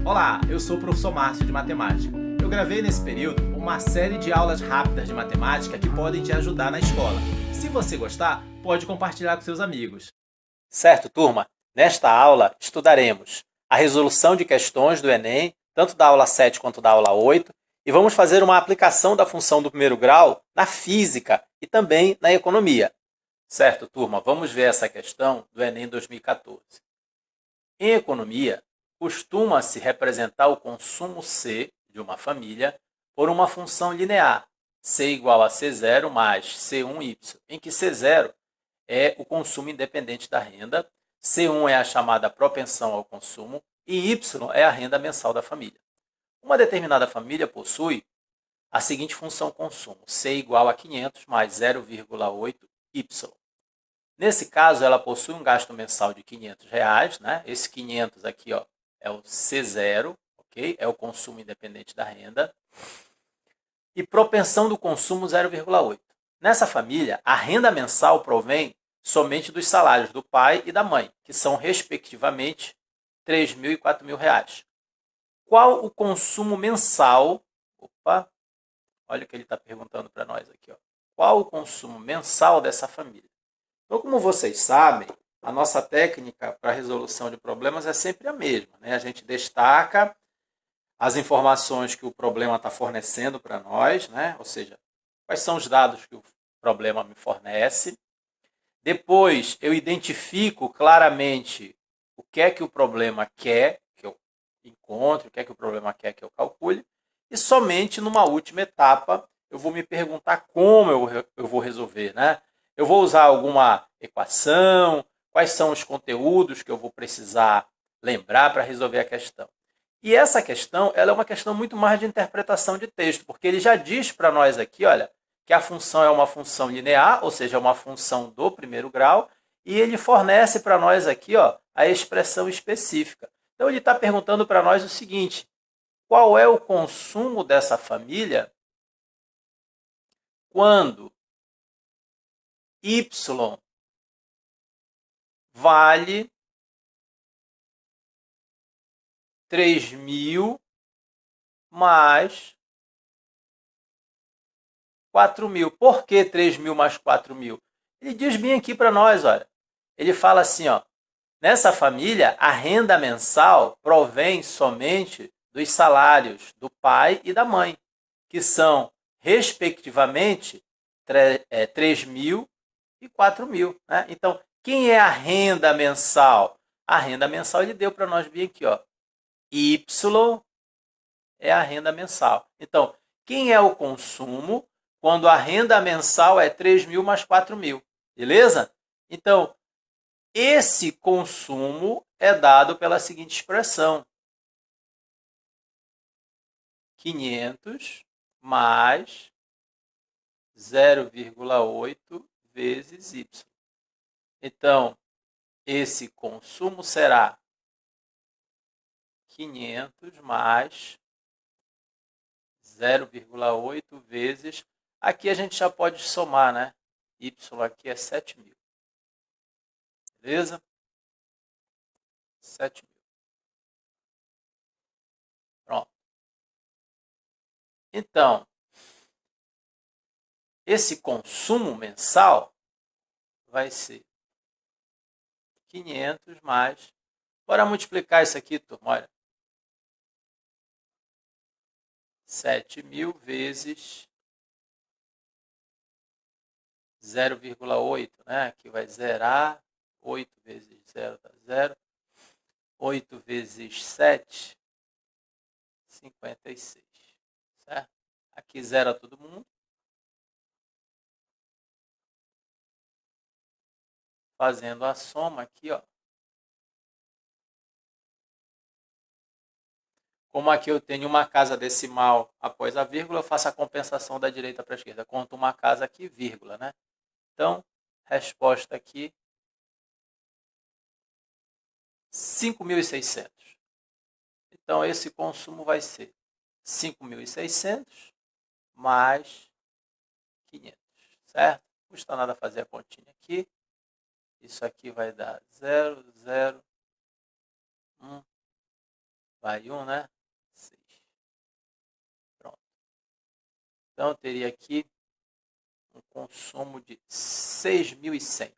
Olá, eu sou o professor Márcio de Matemática. Eu gravei nesse período uma série de aulas rápidas de matemática que podem te ajudar na escola. Se você gostar, pode compartilhar com seus amigos. Certo, turma? Nesta aula, estudaremos a resolução de questões do Enem, tanto da aula 7 quanto da aula 8, e vamos fazer uma aplicação da função do primeiro grau na física e também na economia. Certo, turma? Vamos ver essa questão do Enem 2014. Em economia, costuma-se representar o consumo C de uma família por uma função linear, C igual a C0 mais C1Y, em que C0 é o consumo independente da renda, C1 é a chamada propensão ao consumo e Y é a renda mensal da família. Uma determinada família possui a seguinte função consumo, C igual a 500 mais 0,8Y. Nesse caso, ela possui um gasto mensal de R$ 500, né? Esse 500 aqui ó, é o C0, ok? É o consumo independente da renda. E propensão do consumo 0,8. Nessa família, a renda mensal provém somente dos salários do pai e da mãe, que são, respectivamente, R$ 3.000 e R$ 4.000. Qual o consumo mensal? Opa, olha o que ele está perguntando para nós aqui. Ó. Qual o consumo mensal dessa família? Então, como vocês sabem, a nossa técnica para resolução de problemas é sempre a mesma. Né? A gente destaca as informações que o problema está fornecendo para nós, né? Ou seja, quais são os dados que o problema me fornece. Depois, eu identifico claramente o que é que o problema quer que eu encontre, o que é que o problema quer que eu calcule. E somente numa última etapa, eu vou me perguntar como eu vou resolver, né? Eu vou usar alguma equação, quais são os conteúdos que eu vou precisar lembrar para resolver a questão. E essa questão, ela é uma questão muito mais de interpretação de texto, porque ele já diz para nós aqui, olha, que a função é uma função linear, ou seja, é uma função do primeiro grau, e ele fornece para nós aqui ó, a expressão específica. Então ele está perguntando para nós o seguinte, qual é o consumo dessa família quando y vale 3.000 mais 4.000. Por que 3.000 mais 4.000? Ele diz bem aqui para nós, olha. Ele fala assim, ó, nessa família, a renda mensal provém somente dos salários do pai e da mãe, que são, respectivamente, 3.000 e 4.000. Né? Então, quem é a renda mensal? A renda mensal ele deu para nós bem aqui, ó. Y é a renda mensal. Então, quem é o consumo quando a renda mensal é 3.000 mais 4.000? Beleza? Então, esse consumo é dado pela seguinte expressão. 500 mais 0,8 vezes y. Então, esse consumo será 500 mais 0,8 vezes... Aqui a gente já pode somar, né? Y aqui é 7.000. Beleza? 7.000. Pronto. Então, esse consumo mensal vai ser 500 mais... Bora multiplicar isso aqui, turma, olha. 7.000 vezes 0,8, né? Aqui vai zerar. 8 vezes 0 dá 0. 8 vezes 7, 56. Certo? Aqui zera todo mundo. Fazendo a soma aqui, ó. Como aqui eu tenho uma casa decimal após a vírgula, eu faço a compensação da direita para a esquerda. Conto uma casa aqui, vírgula, né? Então, resposta aqui, 5.600. Então, esse consumo vai ser 5.600 mais 500, certo? Não custa nada fazer a continha aqui. Isso aqui vai dar 0,01. vai 1, né? 6. Pronto. Então, eu teria aqui um consumo de 6.100.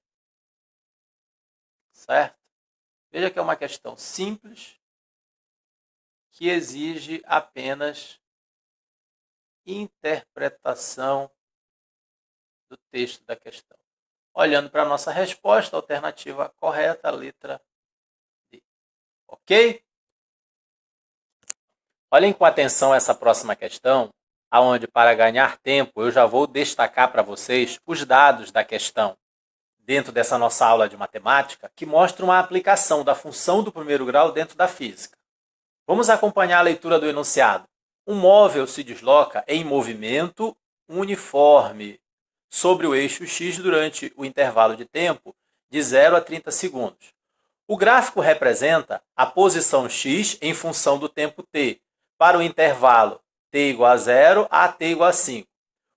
Certo? Veja que é uma questão simples que exige apenas interpretação do texto da questão. Olhando para a nossa resposta, a alternativa correta, a letra D. Ok? Olhem com atenção essa próxima questão, aonde para ganhar tempo eu já vou destacar para vocês os dados da questão dentro dessa nossa aula de matemática que mostram a aplicação da função do primeiro grau dentro da física. Vamos acompanhar a leitura do enunciado. Um móvel se desloca em movimento uniforme sobre o eixo x durante o intervalo de tempo de 0 a 30 segundos. O gráfico representa a posição x em função do tempo t, para o intervalo t igual a 0 a t igual a 5.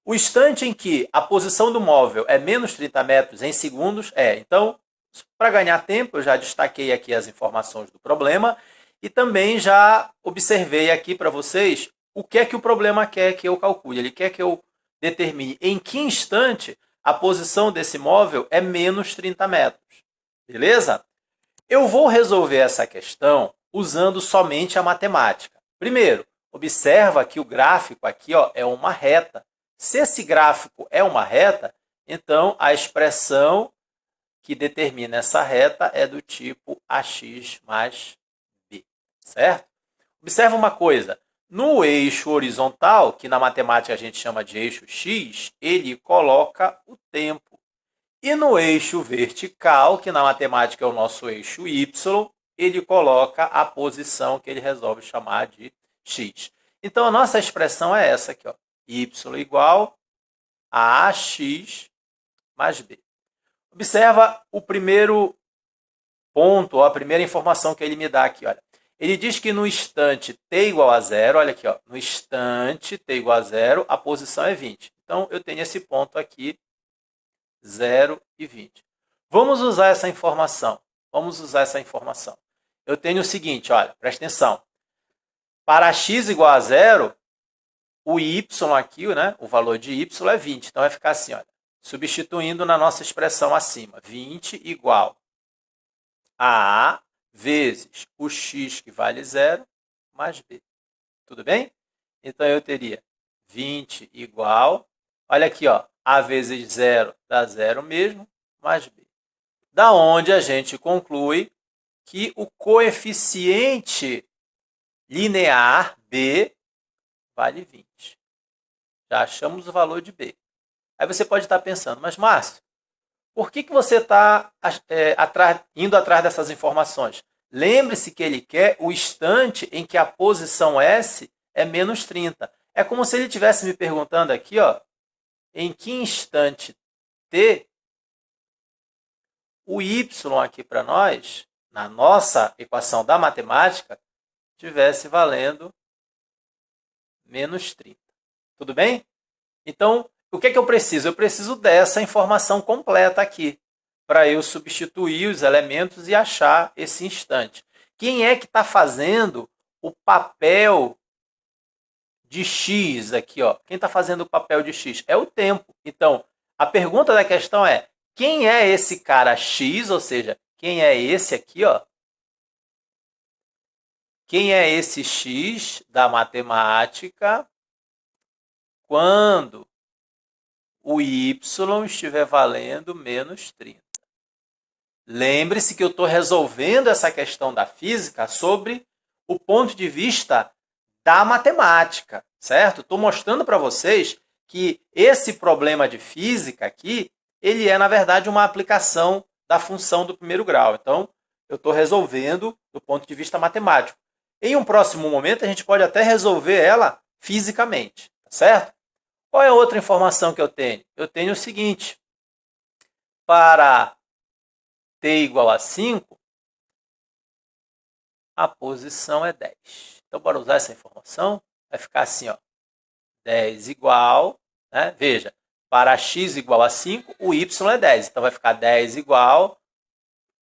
O instante em que a posição do móvel é menos 30 metros em segundos é. Então, para ganhar tempo, eu já destaquei aqui as informações do problema e também já observei aqui para vocês o que é que o problema quer que eu calcule. Ele quer que eu determine em que instante a posição desse móvel é menos 30 metros. Beleza? Eu vou resolver essa questão usando somente a matemática. Primeiro, observa que o gráfico aqui é uma reta. Se esse gráfico é uma reta, então a expressão que determina essa reta é do tipo AX mais B, certo? Observa uma coisa, no eixo horizontal, que na matemática a gente chama de eixo X, ele coloca o tempo. E no eixo vertical, que na matemática é o nosso eixo Y, ele coloca a posição que ele resolve chamar de X. Então, a nossa expressão é essa aqui, Y igual a AX mais B. Observa o primeiro ponto, a primeira informação que ele me dá aqui. Olha. Ele diz que no instante t igual a 0, olha aqui, no instante t igual a 0, a posição é 20. Então, eu tenho esse ponto aqui, 0 e 20. Vamos usar essa informação. Eu tenho o seguinte, olha, presta atenção. Para x igual a 0, o y aqui, o valor de y é 20. Então, vai ficar assim, olha, substituindo na nossa expressão acima. 20 igual a A vezes o x, que vale 0, mais B. Tudo bem? Então, eu teria 20 igual, olha aqui, A vezes 0 dá 0 mesmo, mais B. Da onde a gente conclui que o coeficiente linear B vale 20. Já achamos o valor de B. Aí você pode estar pensando, mas Márcio, por que você está indo atrás dessas informações? Lembre-se que ele quer o instante em que a posição S é menos 30. É como se ele estivesse me perguntando aqui, em que instante T o Y aqui para nós, na nossa equação da matemática, estivesse valendo menos 30. Tudo bem? Então, o que é que eu preciso? Eu preciso dessa informação completa aqui, para eu substituir os elementos e achar esse instante. Quem é que está fazendo o papel de x aqui? Quem está fazendo o papel de x? É o tempo. Então, a pergunta da questão é, quem é esse cara x, ou seja, quem é esse aqui, Quem é esse x da matemática quando o y estiver valendo menos 30? Lembre-se que eu estou resolvendo essa questão da física sobre o ponto de vista da matemática, certo? Estou mostrando para vocês que esse problema de física aqui, ele é, na verdade, uma aplicação da função do primeiro grau. Então, eu estou resolvendo do ponto de vista matemático. Em um próximo momento, a gente pode até resolver ela fisicamente, certo? Qual é a outra informação que eu tenho? Eu tenho o seguinte, para t igual a 5, a posição é 10. Então, bora usar essa informação? Vai ficar assim, 10 igual, veja, para x igual a 5, o y é 10. Então, vai ficar 10 igual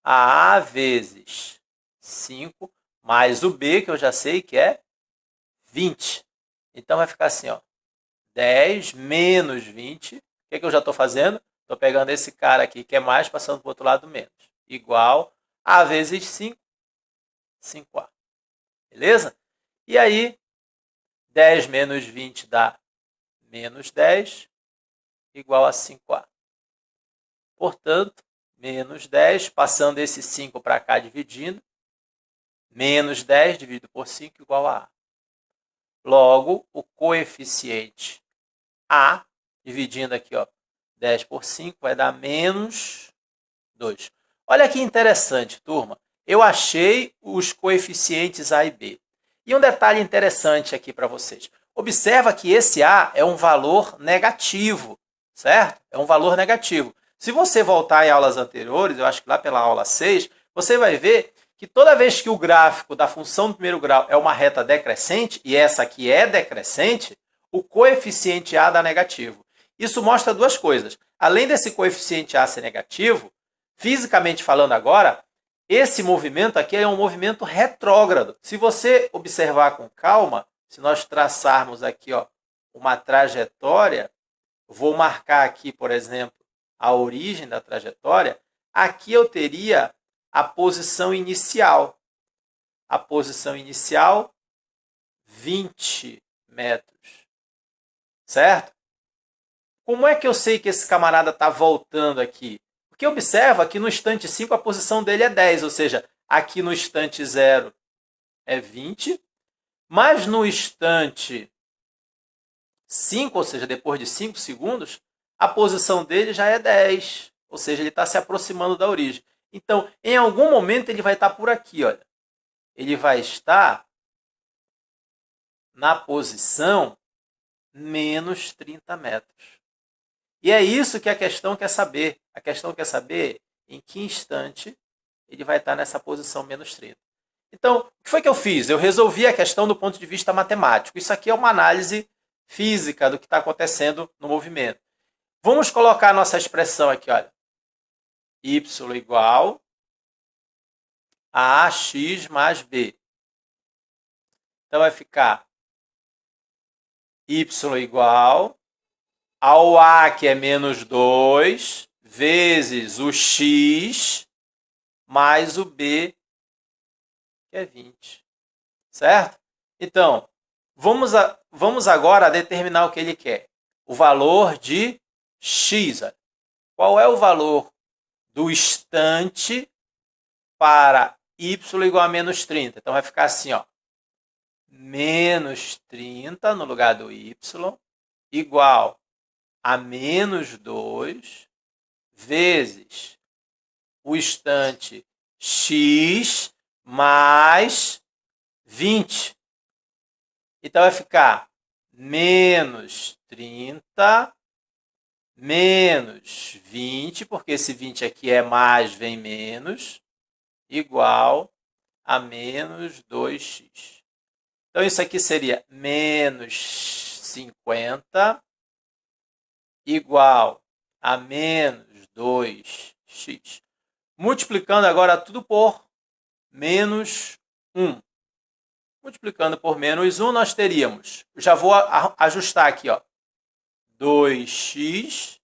a A vezes 5 mais o B, que eu já sei que é 20. Então, vai ficar assim, ó, 10 menos 20. O que eu já estou fazendo? Estou pegando esse cara aqui, que é mais, passando para o outro lado do menos. Igual a vezes 5, 5A. Beleza? E aí, 10 menos 20 dá menos 10, igual a 5A. Portanto, menos 10, passando esse 5 para cá, dividindo, menos 10 dividido por 5 igual a A. Logo, o coeficiente A, dividindo aqui, ó, 10 por 5, vai dar menos 2. Olha que interessante, turma. Eu achei os coeficientes A e B. E um detalhe interessante aqui para vocês. Observa que esse A é um valor negativo, certo? É um valor negativo. Se você voltar em aulas anteriores, eu acho que lá pela aula 6, você vai ver que toda vez que o gráfico da função do primeiro grau é uma reta decrescente, e essa aqui é decrescente, o coeficiente A dá negativo. Isso mostra duas coisas. Além desse coeficiente A ser negativo, fisicamente falando agora, esse movimento aqui é um movimento retrógrado. Se você observar com calma, se nós traçarmos aqui, ó, uma trajetória, vou marcar aqui, por exemplo, a origem da trajetória, aqui eu teria a posição inicial. A posição inicial, 20 metros. Certo? Como é que eu sei que esse camarada está voltando aqui? Porque observa que no instante 5 a posição dele é 10, ou seja, aqui no instante 0 é 20, mas no instante 5, ou seja, depois de 5 segundos, a posição dele já é 10, ou seja, ele está se aproximando da origem. Então, em algum momento ele vai estar por aqui, olha. Ele vai estar na posição menos 30 metros. E é isso que a questão quer saber. A questão quer saber em que instante ele vai estar nessa posição menos 30. Então, o que foi que eu fiz? Eu resolvi a questão do ponto de vista matemático. Isso aqui é uma análise física do que está acontecendo no movimento. Vamos colocar a nossa expressão aqui, olha. Y igual a AX mais B. Então, vai ficar Y igual ao A, que é menos 2, vezes o X, mais o B, que é 20. Certo? Então, vamos agora determinar o que ele quer. O valor de X. Qual é o valor do instante para Y igual a menos 30? Então, vai ficar assim, ó. Menos 30 no lugar do Y, igual a menos 2, vezes o instante X mais 20. Então, vai ficar menos 30 menos 20, porque esse 20 aqui é mais, vem menos, igual a menos 2x. Então, isso aqui seria menos 50 igual a menos 2x. Multiplicando agora tudo por menos 1. Multiplicando por menos 1, nós teríamos, já vou ajustar aqui, ó, 2x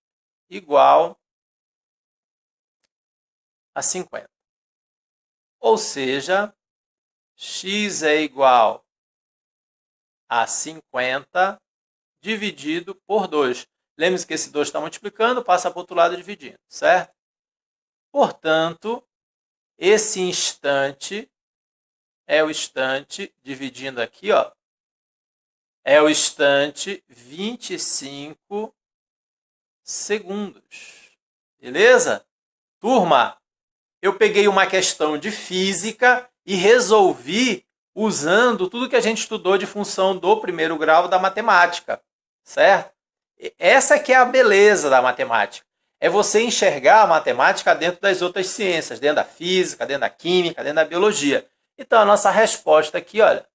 igual a 50. Ou seja, x é igual a 50 dividido por 2. Lembre-se que esse 2 está multiplicando, passa para o outro lado dividindo, certo? Portanto, esse instante é o instante, dividindo aqui, ó, é o instante 25 segundos. Beleza? Turma, eu peguei uma questão de física e resolvi usando tudo que a gente estudou de função do primeiro grau da matemática, certo? Essa que é a beleza da matemática. É você enxergar a matemática dentro das outras ciências, dentro da física, dentro da química, dentro da biologia. Então, a nossa resposta aqui, olha,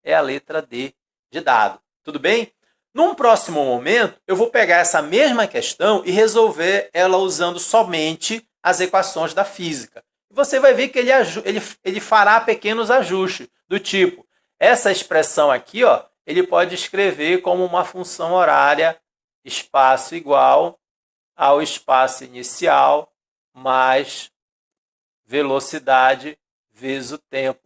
é a letra D de dado. Tudo bem? Num próximo momento, eu vou pegar essa mesma questão e resolver ela usando somente as equações da física. você vai ver que ele fará pequenos ajustes, do tipo, essa expressão aqui, ó, ele pode escrever como uma função horária, espaço igual ao espaço inicial mais velocidade vezes o tempo,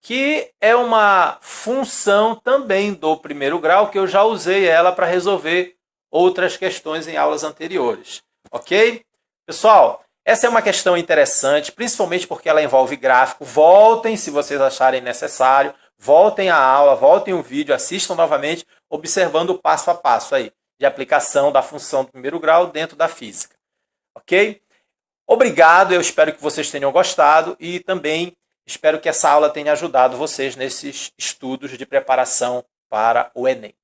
que é uma função também do primeiro grau, que eu já usei ela para resolver outras questões em aulas anteriores. Ok? Pessoal, essa é uma questão interessante, principalmente porque ela envolve gráfico. Voltem, se vocês acharem necessário, voltem à aula, voltem o vídeo, assistam novamente, observando o passo a passo aí de aplicação da função do primeiro grau dentro da física. Ok? Obrigado, eu espero que vocês tenham gostado e também espero que essa aula tenha ajudado vocês nesses estudos de preparação para o Enem.